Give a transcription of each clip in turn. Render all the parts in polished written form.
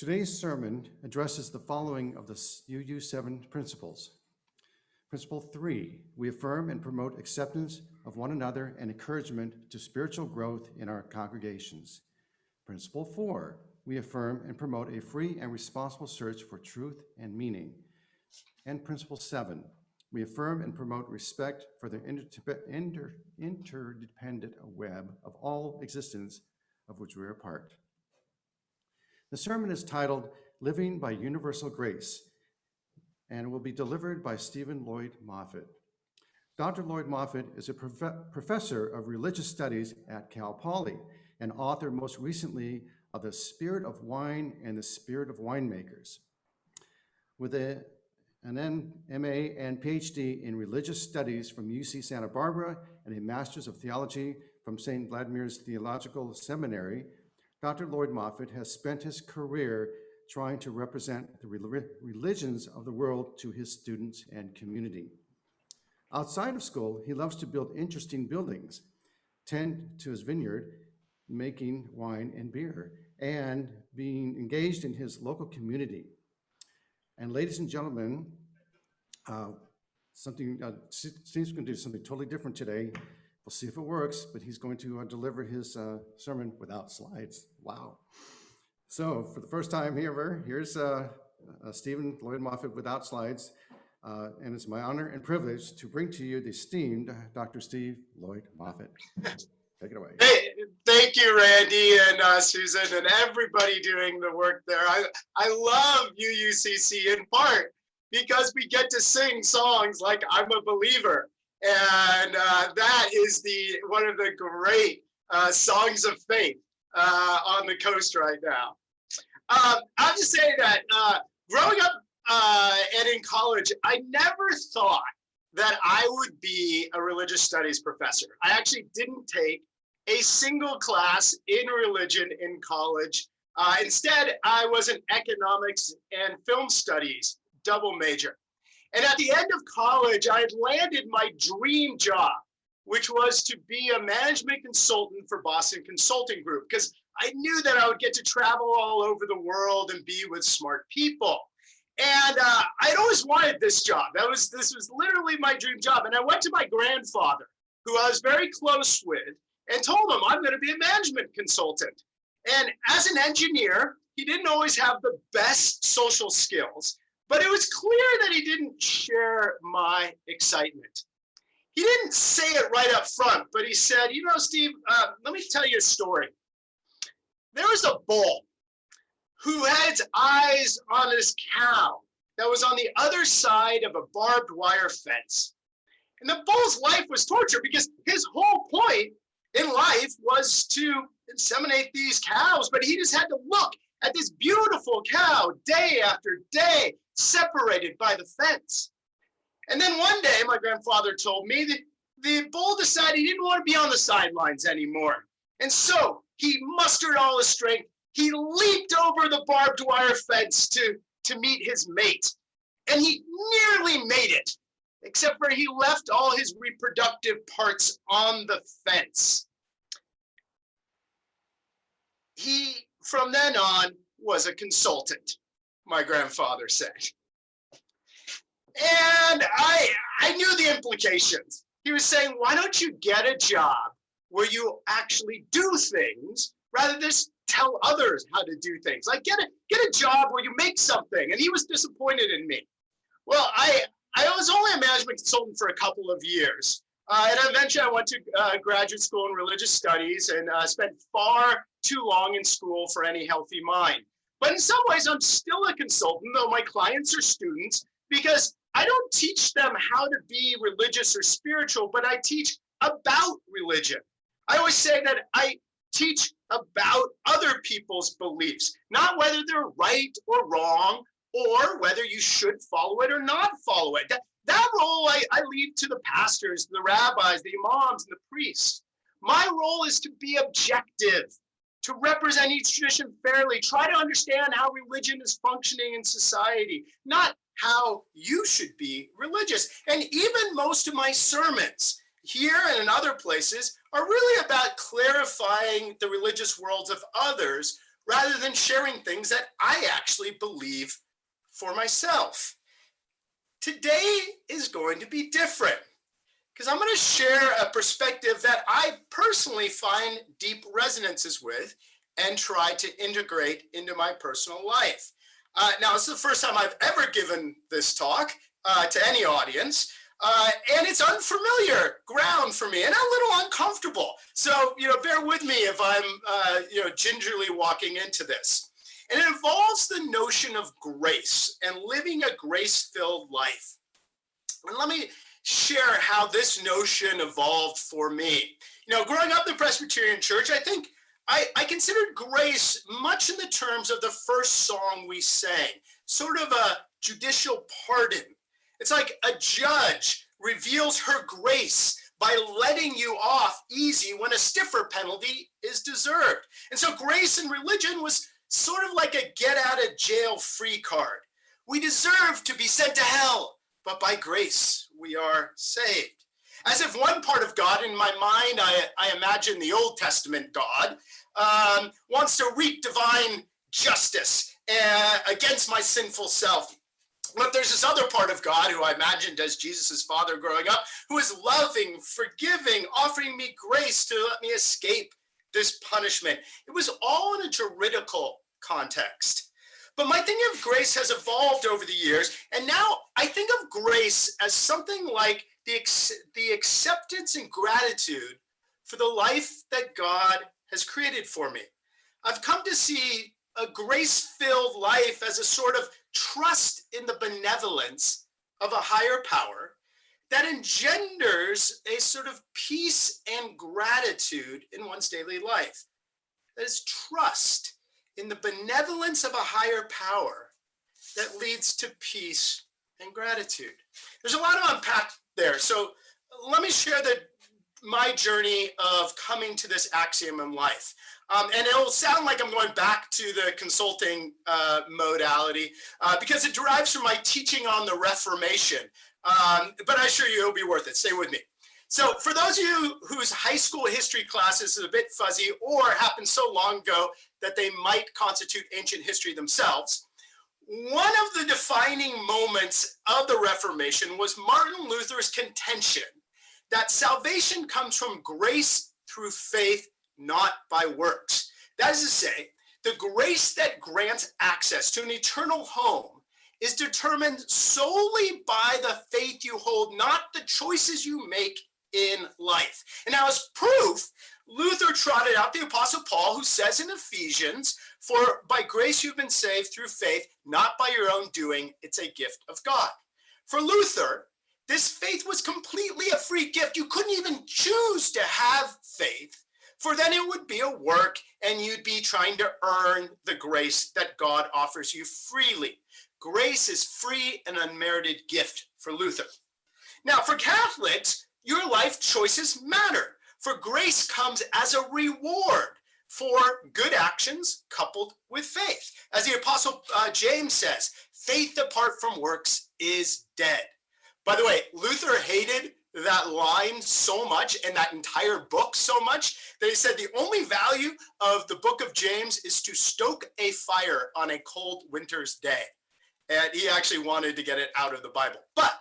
Today's sermon addresses the following of the UU7 principles. Principle 3, we affirm and promote acceptance of one another and encouragement to spiritual growth in our congregations. Principle 4, we affirm and promote a free and responsible search for truth and meaning. And Principle 7, we affirm and promote respect for the interdependent web of all existence of which we are a part. The sermon is titled Living by Universal Grace, and will be delivered by Lloyd Moffett. Dr. Lloyd Moffett is a professor of religious studies at Cal Poly and author most recently of The Spirit of Wine and the Spirit of Winemakers. With an MA and PhD in religious studies from UC Santa Barbara and a Master's of Theology from St. Vladimir's Theological Seminary, Dr. Lloyd Moffett has spent his career trying to represent the religions of the world to his students and community. Outside of school, he loves to build interesting buildings, tend to his vineyard, making wine and beer, and being engaged in his local community. And ladies and gentlemen, Steve's going to do something totally different today. We'll see if it works, but he's going to deliver his sermon without slides. Wow. So for the first time here's Stephen Lloyd Moffett without slides. And it's my honor and privilege to bring to you the esteemed Dr. Steve Lloyd Moffett. Take it away. Hey, thank you, Randy and Susan and everybody doing the work there. I love UUCC in part because we get to sing songs like I'm a Believer. And that is one of the great songs of faith on the coast right now. I'll just say that growing up and in college, I never thought that I would be a religious studies professor. I actually didn't take a single class in religion in college. Instead, I was an economics and film studies double major. And at the end of college, I had landed my dream job, which was to be a management consultant for Boston Consulting Group, because I knew that I would get to travel all over the world and be with smart people. And I'd always wanted this job. This was literally my dream job. And I went to my grandfather, who I was very close with, and told him I'm going to be a management consultant. And as an engineer, he didn't always have the best social skills. But it was clear that he didn't share my excitement. He didn't say it right up front, but he said, you know, Steve, let me tell you a story. There was a bull who had its eyes on this cow that was on the other side of a barbed wire fence. And the bull's life was torture because his whole point in life was to inseminate these cows, but he just had to look at this beautiful cow day after day, separated by the fence. And then one day, my grandfather told me that the bull decided he didn't want to be on the sidelines anymore. And so he mustered all his strength. He leaped over the barbed wire fence to meet his mate. And he nearly made it, except for he left all his reproductive parts on the fence. He, from then on, was a consultant, my grandfather said. And I knew the implications. He was saying, why don't you get a job where you actually do things rather than just tell others how to do things? Like get a job where you make something. And he was disappointed in me. Well, I was only a management consultant for a couple of years. And eventually I went to graduate school in religious studies and spent far too long in school for any healthy mind. But in some ways, I'm still a consultant, though my clients are students, because I don't teach them how to be religious or spiritual, but I teach about religion. I always say that I teach about other people's beliefs, not whether they're right or wrong, or whether you should follow it or not follow it. That role I leave to the pastors, the rabbis, the imams, and the priests. My role is to be objective, to represent each tradition fairly, try to understand how religion is functioning in society, not how you should be religious. And even most of my sermons here and in other places are really about clarifying the religious worlds of others rather than sharing things that I actually believe for myself. Today is going to be different because I'm going to share a perspective that I personally find deep resonances with and try to integrate into my personal life. Now, it's the first time I've ever given this talk to any audience, and it's unfamiliar ground for me and a little uncomfortable. So, bear with me if I'm, gingerly walking into this. And it involves the notion of grace and living a grace-filled life. And let me share how this notion evolved for me. Growing up in the Presbyterian Church, I think I considered grace much in the terms of the first song we sang, sort of a judicial pardon. It's like a judge reveals her grace by letting you off easy when a stiffer penalty is deserved. And so grace in religion was sort of like a get out of jail free card. We deserve to be sent to hell, but by grace we are saved. As if one part of God, in my mind, I imagine the Old Testament God, wants to wreak divine justice against my sinful self. But there's this other part of God who I imagined as Jesus' father growing up, who is loving, forgiving, offering me grace to let me escape this punishment. It was all in a juridical context. But my thinking of grace has evolved over the years, and now I think of grace as something like the acceptance and gratitude for the life that God has created for me. I've come to see a grace-filled life as a sort of trust in the benevolence of a higher power that engenders a sort of peace and gratitude in one's daily life. That is trust in the benevolence of a higher power that leads to peace and gratitude. There's a lot to unpack there. So let me share my journey of coming to this axiom in life. And it'll sound like I'm going back to the consulting modality because it derives from my teaching on the Reformation. But I assure you it'll be worth it. Stay with me. So for those of you whose high school history classes is a bit fuzzy or happened so long ago that they might constitute ancient history themselves, one of the defining moments of the Reformation was Martin Luther's contention that salvation comes from grace through faith, not by works. That is to say, the grace that grants access to an eternal home is determined solely by the faith you hold, not the choices you make in life. And now as proof, Luther trotted out the Apostle Paul, who says in Ephesians, "For by grace you've been saved through faith, not by your own doing, it's a gift of God." For Luther, this faith was completely a free gift. You couldn't even choose to have faith, for then it would be a work and you'd be trying to earn the grace that God offers you freely. Grace is free and unmerited gift for Luther. Now, for Catholics, your life choices matter, for grace comes as a reward for good actions coupled with faith. As the Apostle James says, faith apart from works is dead. By the way, Luther hated that line so much and that entire book so much that he said the only value of the book of James is to stoke a fire on a cold winter's day. And he actually wanted to get it out of the Bible. But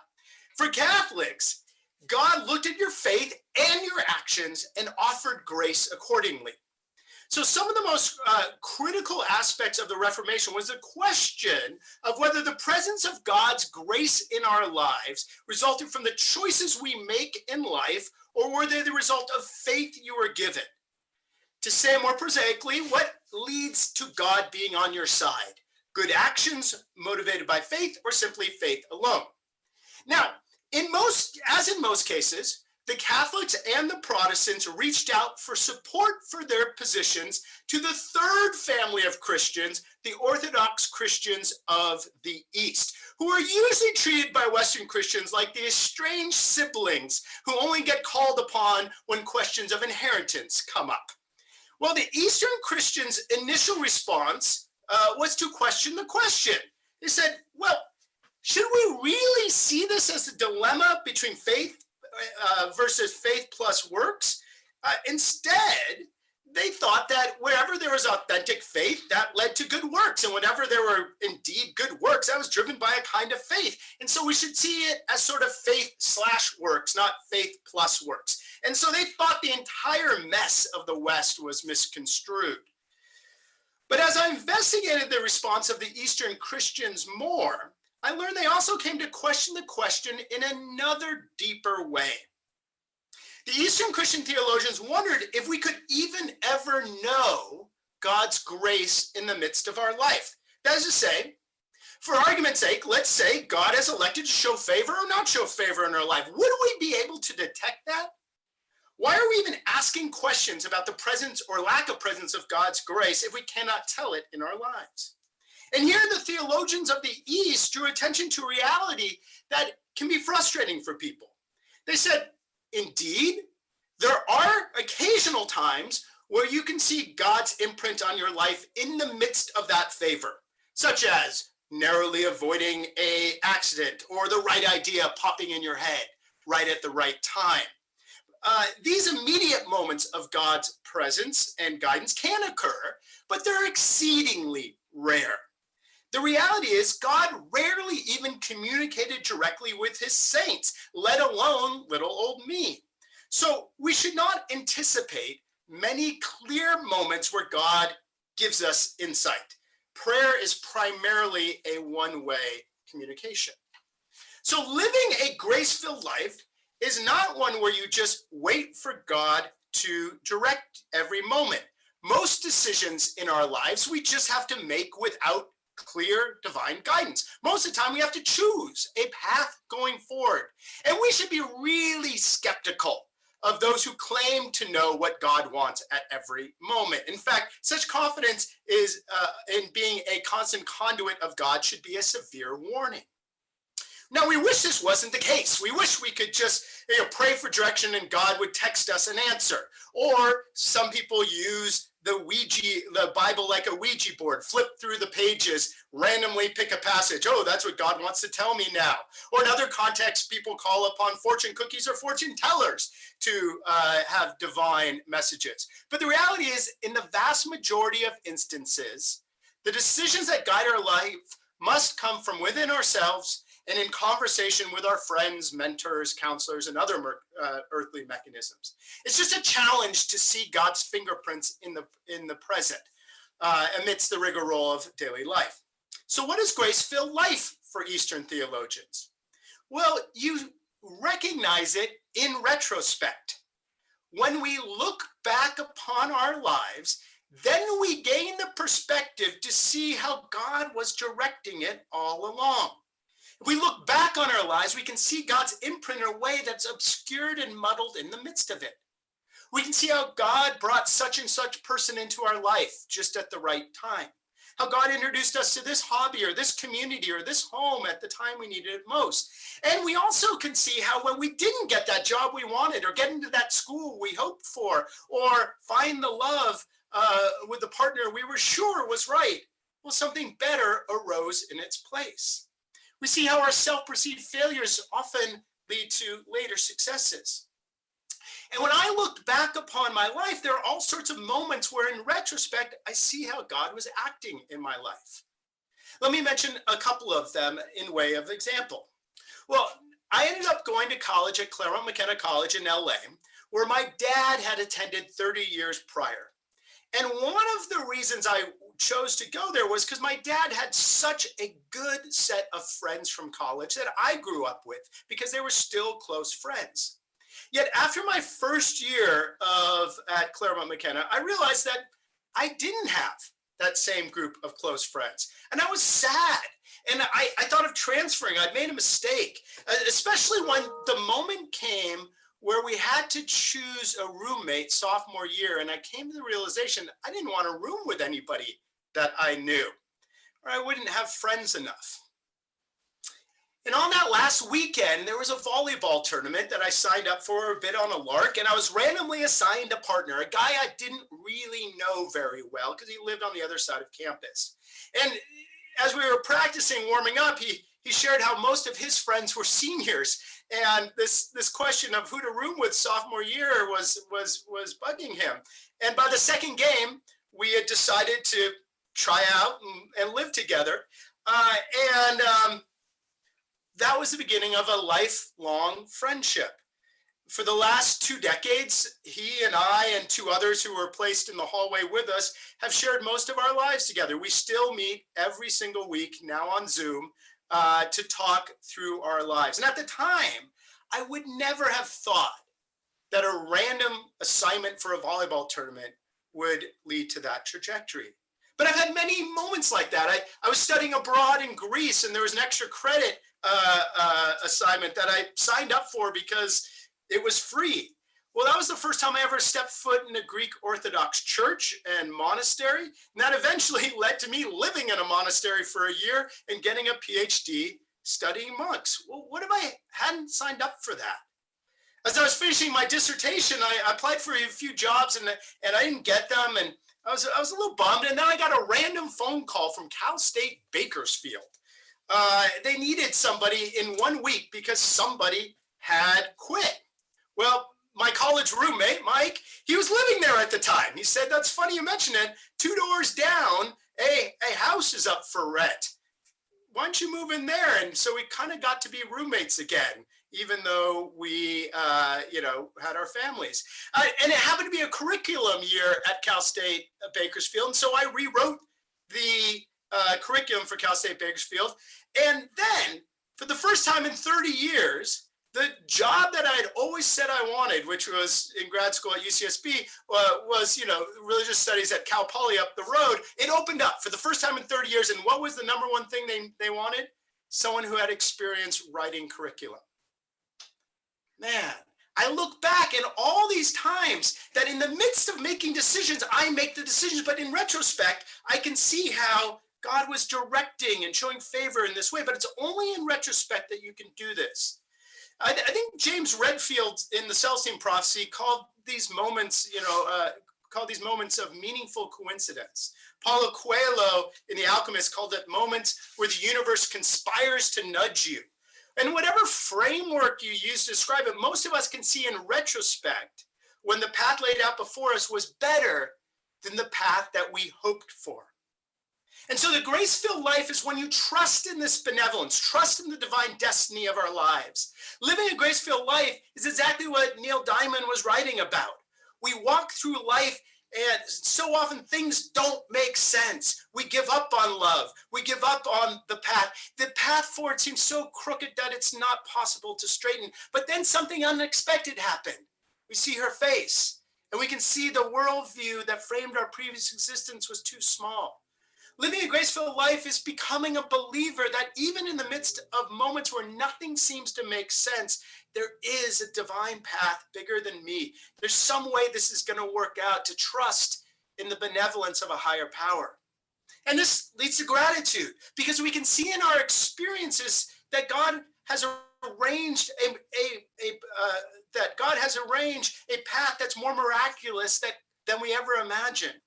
for Catholics, God looked at your faith and your actions and offered grace accordingly. So some of the most critical aspects of the Reformation was the question of whether the presence of God's grace in our lives resulted from the choices we make in life, or were they the result of faith you were given? To say more prosaically, what leads to God being on your side? Good actions motivated by faith, or simply faith alone? Now, in most cases, the Catholics and the Protestants reached out for support for their positions to the third family of Christians, the Orthodox Christians of the East, who are usually treated by Western Christians like the estranged siblings who only get called upon when questions of inheritance come up. Well, the Eastern Christians' initial response was to question the question. They said, well, should we really see this as a dilemma between faith versus faith plus works? Instead, they thought that wherever there was authentic faith, that led to good works. And whenever there were indeed good works, that was driven by a kind of faith. And so we should see it as sort of faith slash works, not faith plus works. And so they thought the entire mess of the West was misconstrued. But as I investigated the response of the Eastern Christians more, I learned they also came to question the question in another deeper way. The Eastern Christian theologians wondered if we could even ever know God's grace in the midst of our life. That is to say, for argument's sake, let's say God has elected to show favor or not show favor in our life. Would we be able to detect that? Why are we even asking questions about the presence or lack of presence of God's grace if we cannot tell it in our lives? And here the theologians of the East drew attention to a reality that can be frustrating for people. They said, indeed, there are occasional times where you can see God's imprint on your life in the midst of that favor, such as narrowly avoiding an accident or the right idea popping in your head right at the right time. These immediate moments of God's presence and guidance can occur, but they're exceedingly rare. The reality is God rarely even communicated directly with his saints, let alone little old me. So we should not anticipate many clear moments where God gives us insight. Prayer is primarily a one-way communication. So living a grace-filled life is not one where you just wait for God to direct every moment. Most decisions in our lives we just have to make without clear divine guidance. Most of the time we have to choose a path going forward. And we should be really skeptical of those who claim to know what God wants at every moment. In fact, such confidence is in being a constant conduit of God should be a severe warning. Now, we wish this wasn't the case. We wish we could just pray for direction and God would text us an answer. Or some people use the Bible like a Ouija board, flip through the pages, randomly pick a passage. Oh, that's what God wants to tell me now. Or in other contexts, people call upon fortune cookies or fortune tellers to have divine messages. But the reality is, in the vast majority of instances, the decisions that guide our life must come from within ourselves and in conversation with our friends, mentors, counselors, and other earthly mechanisms. It's just a challenge to see God's fingerprints in the present amidst the rigmarole of daily life. So what is grace-filled life for Eastern theologians? Well, you recognize it in retrospect. When we look back upon our lives, then we gain the perspective to see how God was directing it all along. If we look back on our lives, we can see God's imprint in a way that's obscured and muddled in the midst of it. We can see how God brought such and such person into our life just at the right time. How God introduced us to this hobby or this community or this home at the time we needed it most. And we also can see how when we didn't get that job we wanted or get into that school we hoped for or find the love with the partner we were sure was right, well, something better arose in its place. We see how our self-perceived failures often lead to later successes. And when I looked back upon my life, there are all sorts of moments where in retrospect, I see how God was acting in my life. Let me mention a couple of them in way of example. Well, I ended up going to college at Claremont McKenna College in LA, where my dad had attended 30 years prior. And one of the reasons I chose to go there was because my dad had such a good set of friends from college that I grew up with because they were still close friends. Yet after my first year at Claremont McKenna, I realized that I didn't have that same group of close friends. And I was sad. And I thought of transferring. I'd made a mistake, especially when the moment came where we had to choose a roommate sophomore year. And I came to the realization I didn't want to room with anybody that I knew, or I wouldn't have friends enough. And on that last weekend, there was a volleyball tournament that I signed up for a bit on a lark, and I was randomly assigned a partner, a guy I didn't really know very well because he lived on the other side of campus. And as we were practicing warming up, he shared how most of his friends were seniors, and this question of who to room with sophomore year was bugging him. And by the second game, we had decided to try out and live together. And that was the beginning of a lifelong friendship. For the last 2 decades, he and I and 2 others who were placed in the hallway with us have shared most of our lives together. We still meet every single week now on Zoom to talk through our lives. And at the time, I would never have thought that a random assignment for a volleyball tournament would lead to that trajectory. But I've had many moments like that. I was studying abroad in Greece, and there was an extra credit assignment that I signed up for because it was free. Well, that was the first time I ever stepped foot in a Greek Orthodox church and monastery. And that eventually led to me living in a monastery for a year and getting a PhD studying monks. Well, what if I hadn't signed up for that? As I was finishing my dissertation, I applied for a few jobs and I didn't get them. And I was a little bummed. And then I got a random phone call from Cal State Bakersfield. They needed somebody in 1 week because somebody had quit. Well, my college roommate, Mike, he was living there at the time. He said, "That's funny you mention it. 2 doors down, a house is up for rent. Why don't you move in there?" And so we kind of got to be roommates again, even though we, had our families. And it happened to be a curriculum year at Cal State Bakersfield. And so I rewrote the curriculum for Cal State Bakersfield. And then, for the first time in 30 years, the job that I had always said I wanted, which was in grad school at UCSB, was, religious studies at Cal Poly up the road. It opened up for the first time in 30 years. And what was the number one thing they wanted? Someone who had experience writing curriculum. Man, I look back at all these times that in the midst of making decisions, I make the decisions. But in retrospect, I can see how God was directing and showing favor in this way. But it's only in retrospect that you can do this. I think James Redfield in the Celestine Prophecy called these moments, of meaningful coincidence. Paulo Coelho in The Alchemist called it moments where the universe conspires to nudge you. And whatever framework you use to describe it, most of us can see in retrospect when the path laid out before us was better than the path that we hoped for. And so the grace-filled life is when you trust in this benevolence, trust in the divine destiny of our lives. Living a grace-filled life is exactly what Neil Diamond was writing about. We walk through life and so often things don't make sense. We give up on love. We give up on the path. The path forward seems so crooked that it's not possible to straighten. But then something unexpected happened. We see her face, and we can see the worldview that framed our previous existence was too small. Living a grace-filled life is becoming a believer that even in the midst of moments where nothing seems to make sense, there is a divine path bigger than me. There's some way this is going to work out, to trust in the benevolence of a higher power. And this leads to gratitude, because we can see in our experiences that God has arranged a path that's more miraculous than we ever imagined.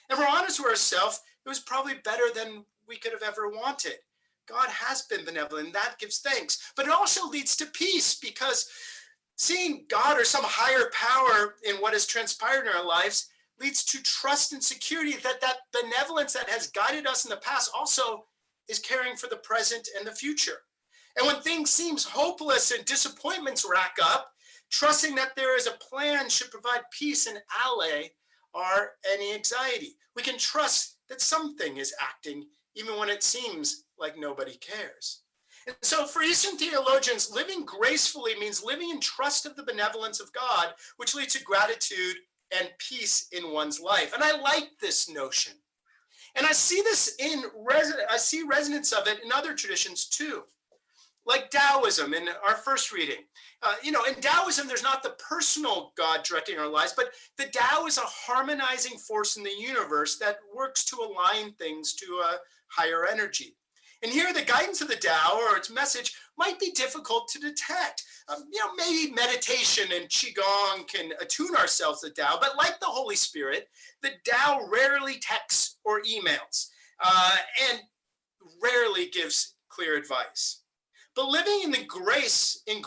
And if we're honest with ourselves, it was probably better than we could have ever wanted. God has been benevolent, and that gives thanks. But it also leads to peace, because seeing God or some higher power in what has transpired in our lives leads to trust and security that that benevolence that has guided us in the past also is caring for the present and the future. And when things seem hopeless and disappointments rack up, trusting that there is a plan should provide peace and allay any anxiety. We can trust that something is acting even when it seems like nobody cares. And so for Eastern theologians, living gracefully means living in trust of the benevolence of God, which leads to gratitude and peace in one's life. And I like this notion. And I see this I see resonance of it in other traditions too, like Taoism in our first reading. In Taoism, there's not the personal God directing our lives, but the Tao is a harmonizing force in the universe that works to align things to a higher energy. And here, the guidance of the Tao or its message might be difficult to detect. Maybe meditation and Qigong can attune ourselves to Tao, but like the Holy Spirit, the Tao rarely texts or emails and rarely gives clear advice. But living in grace in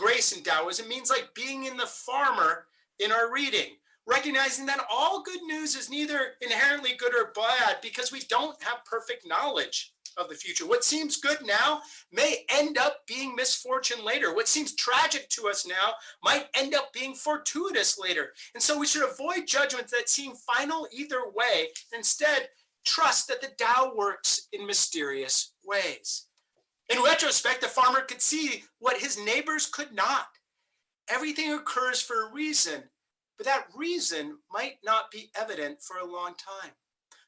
Taoism means like being in the farmer in our reading, recognizing that all good news is neither inherently good or bad because we don't have perfect knowledge of the future. What seems good now may end up being misfortune later. What seems tragic to us now might end up being fortuitous later. And so we should avoid judgments that seem final either way, and instead trust that the Tao works in mysterious ways. In retrospect, the farmer could see what his neighbors could not. Everything occurs for a reason, but that reason might not be evident for a long time.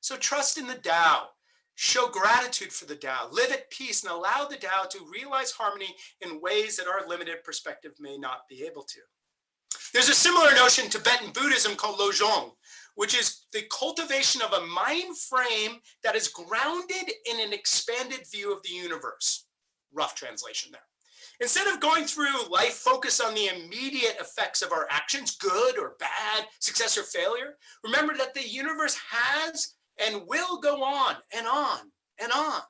So trust in the Tao. Show gratitude for the Tao, live at peace, and allow the Tao to realize harmony in ways that our limited perspective may not be able to. There's a similar notion in Tibetan Buddhism called Lojong, which is the cultivation of a mind frame that is grounded in an expanded view of the universe. Rough translation there. Instead of going through life focused on the immediate effects of our actions, good or bad, success or failure, remember that the universe has and will go on and on and on.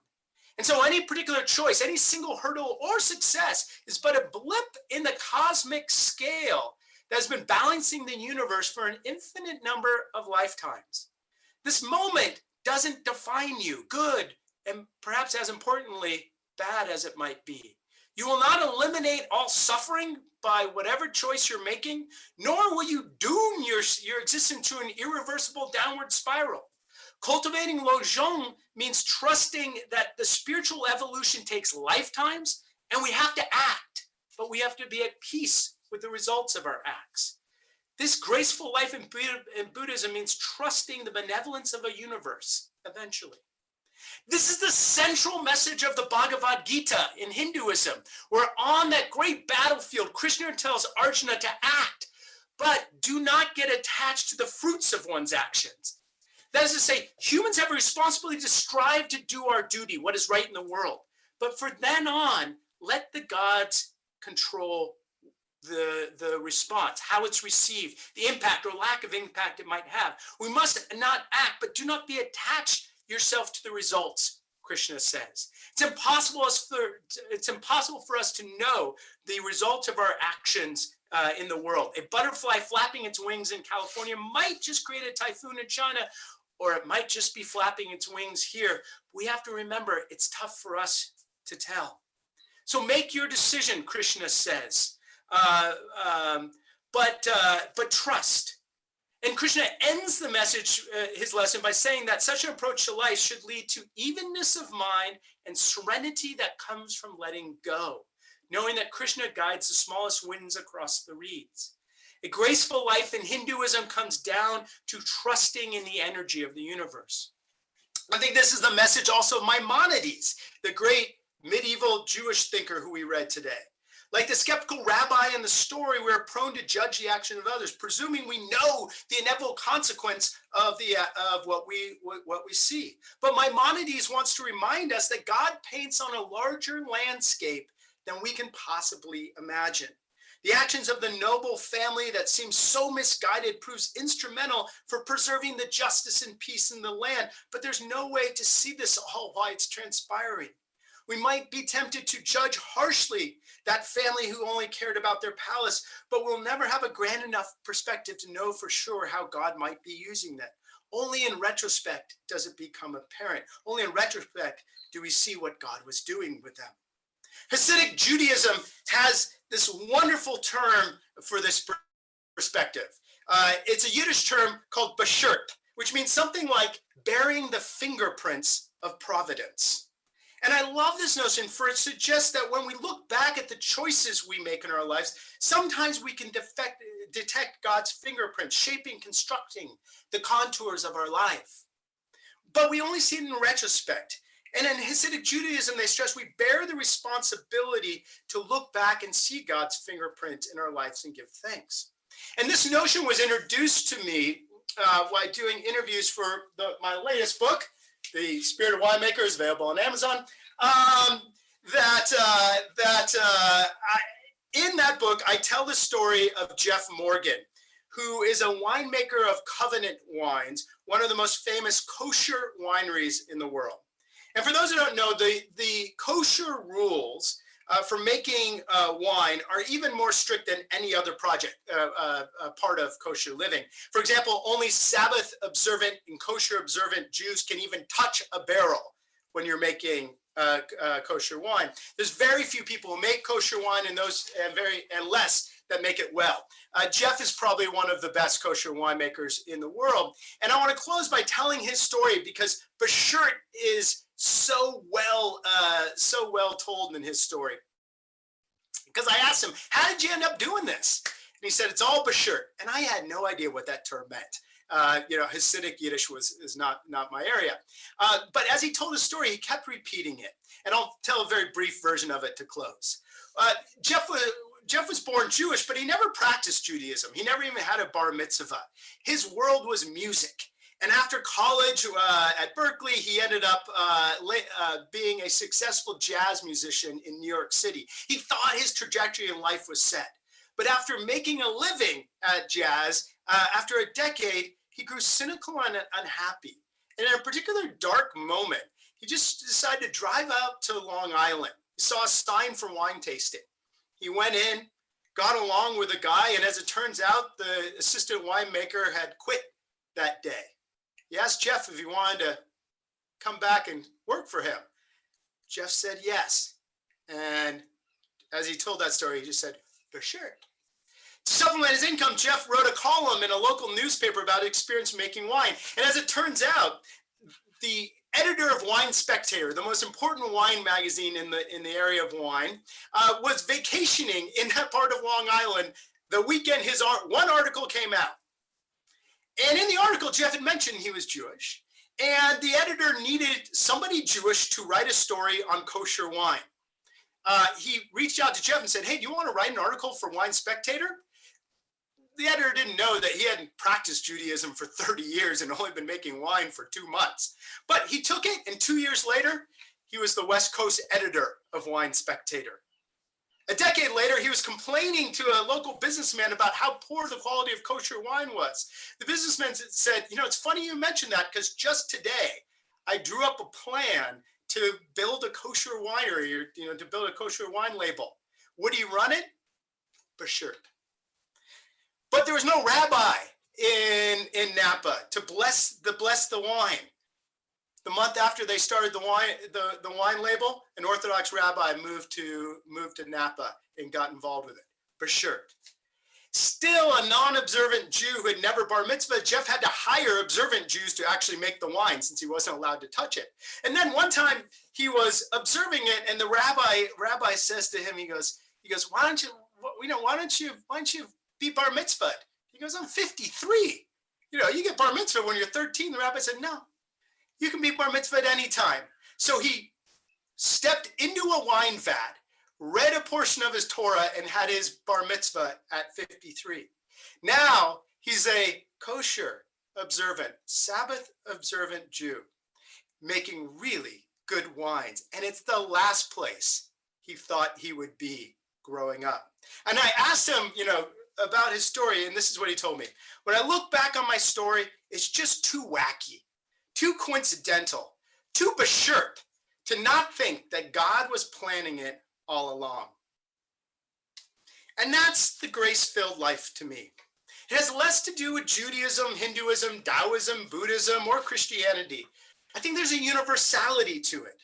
And so any particular choice, any single hurdle or success is but a blip in the cosmic scale that has been balancing the universe for an infinite number of lifetimes. This moment doesn't define you, good, and perhaps as importantly, bad as it might be. You will not eliminate all suffering by whatever choice you're making, nor will you doom your existence to an irreversible downward spiral. Cultivating Lojong means trusting that the spiritual evolution takes lifetimes and we have to act, but we have to be at peace with the results of our acts. This graceful life in Buddhism means trusting the benevolence of a universe eventually. This is the central message of the Bhagavad Gita in Hinduism, where on that great battlefield, Krishna tells Arjuna to act, but do not get attached to the fruits of one's actions. That is to say, humans have a responsibility to strive to do our duty, what is right in the world. But from then on, let the gods control the response, how it's received, the impact or lack of impact it might have. We must not act, but do not be attached yourself to the results, Krishna says. It's impossible for us to know the results of our actions in the world. A butterfly flapping its wings in California might just create a typhoon in China, or it might just be flapping its wings here. We have to remember it's tough for us to tell. So make your decision, Krishna says, but trust. And Krishna ends the message, his lesson, by saying that such an approach to life should lead to evenness of mind and serenity that comes from letting go, knowing that Krishna guides the smallest winds across the reeds. A graceful life in Hinduism comes down to trusting in the energy of the universe. I think this is the message also of Maimonides, the great medieval Jewish thinker who we read today. Like the skeptical rabbi in the story, we're prone to judge the action of others, presuming we know the inevitable consequence of what we see. But Maimonides wants to remind us that God paints on a larger landscape than we can possibly imagine. The actions of the noble family that seems so misguided proves instrumental for preserving the justice and peace in the land, but there's no way to see this all while it's transpiring. We might be tempted to judge harshly that family who only cared about their palace, but we'll never have a grand enough perspective to know for sure how God might be using that. Only in retrospect does it become apparent. Only in retrospect do we see what God was doing with them. Hasidic Judaism has this wonderful term for this perspective. It's a Yiddish term called bashert, which means something like bearing the fingerprints of providence. And I love this notion, for it suggests that when we look back at the choices we make in our lives, sometimes we can detect God's fingerprints, shaping, constructing the contours of our life. But we only see it in retrospect. And in Hasidic Judaism, they stress we bear the responsibility to look back and see God's fingerprint in our lives and give thanks. And this notion was introduced to me while doing interviews for my latest book, The Spirit of Winemaker, is available on Amazon. In that book, I tell the story of Jeff Morgan, who is a winemaker of Covenant Wines, one of the most famous kosher wineries in the world. And for those who don't know, the kosher rules for making wine are even more strict than any other project, part of kosher living. For example, only Sabbath observant and kosher observant Jews can even touch a barrel when you're making kosher wine. There's very few people who make kosher wine, and less that make it well. Jeff is probably one of the best kosher winemakers in the world. And I want to close by telling his story because Bashert is so well told in his story. Because I asked him, how did you end up doing this? And he said, it's all Bashert. And I had no idea what that term meant. Hasidic Yiddish is not my area. But as he told his story, he kept repeating it. And I'll tell a very brief version of it to close. Jeff was born Jewish, but he never practiced Judaism. He never even had a bar mitzvah. His world was music. And after college at Berkeley, he ended up being a successful jazz musician in New York City. He thought his trajectory in life was set. But after making a living at jazz, after a decade, he grew cynical and unhappy. And in a particular dark moment, he just decided to drive out to Long Island. He saw a sign for wine tasting. He went in, got along with a guy, and as it turns out, the assistant winemaker had quit that day. He asked Jeff if he wanted to come back and work for him. Jeff said yes. And as he told that story, he just said, for sure. To supplement his income, Jeff wrote a column in a local newspaper about his experience making wine. And as it turns out, the editor of Wine Spectator, the most important wine magazine in the area of wine, was vacationing in that part of Long Island the weekend one article came out. And in the article, Jeff had mentioned he was Jewish, and the editor needed somebody Jewish to write a story on kosher wine. He reached out to Jeff and said, hey, do you want to write an article for Wine Spectator? The editor didn't know that he hadn't practiced Judaism for 30 years and only been making wine for 2 months. But he took it, and 2 years later, he was the West Coast editor of Wine Spectator. A decade later, he was complaining to a local businessman about how poor the quality of kosher wine was. The businessman said, it's funny you mentioned that because just today, I drew up a plan to build a kosher winery, or, to build a kosher wine label. Would he run it? For sure. But there was no rabbi in Napa to bless the wine. The month after they started the wine label, an Orthodox rabbi moved to Napa and got involved with it. For sure. Still a non-observant Jew who had never bar mitzvah, Jeff had to hire observant Jews to actually make the wine since he wasn't allowed to touch it. And then one time he was observing it, and the rabbi says to him, he goes, why don't you be bar mitzvahed? He goes, I'm 53. You get bar mitzvah when you're 13. The rabbi said, no, you can be bar mitzvahed anytime. So he stepped into a wine vat, read a portion of his Torah, and had his bar mitzvah at 53. Now he's a kosher observant, Sabbath observant Jew, making really good wines. And it's the last place he thought he would be growing up. And I asked him, about his story, and this is what he told me. When I look back on my story, it's just too wacky, too coincidental, too bashert to not think that God was planning it all along. And that's the grace-filled life to me. It has less to do with Judaism, Hinduism, Taoism, Buddhism, or Christianity. I think there's a universality to it.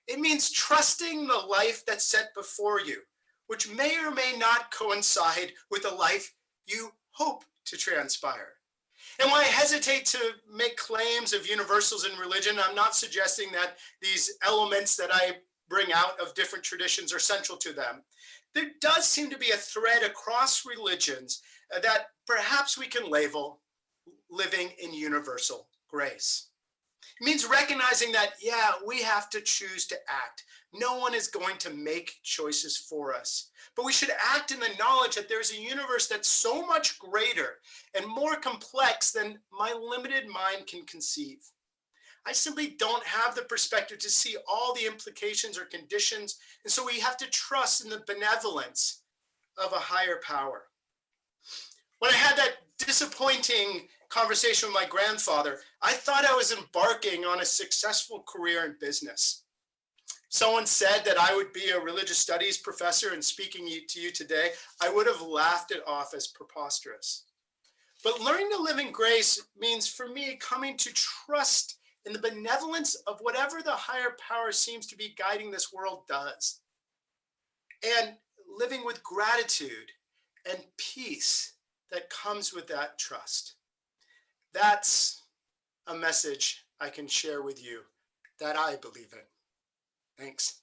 It means trusting the life that's set before you, which may or may not coincide with the life you hope to transpire. And when I hesitate to make claims of universals in religion, I'm not suggesting that these elements that I bring out of different traditions are central to them. There does seem to be a thread across religions that perhaps we can label living in universal grace. It means recognizing that, we have to choose to act. No one is going to make choices for us, but we should act in the knowledge that there's a universe that's so much greater and more complex than my limited mind can conceive. I simply don't have the perspective to see all the implications or conditions, and so we have to trust in the benevolence of a higher power. When I had that disappointing conversation with my grandfather, I thought I was embarking on a successful career in business. someone said that I would be a religious studies professor and speaking to you today, I would have laughed it off as preposterous. But learning to live in grace means for me coming to trust in the benevolence of whatever the higher power seems to be guiding this world does. And living with gratitude and peace that comes with that trust. That's a message I can share with you that I believe in. Thanks.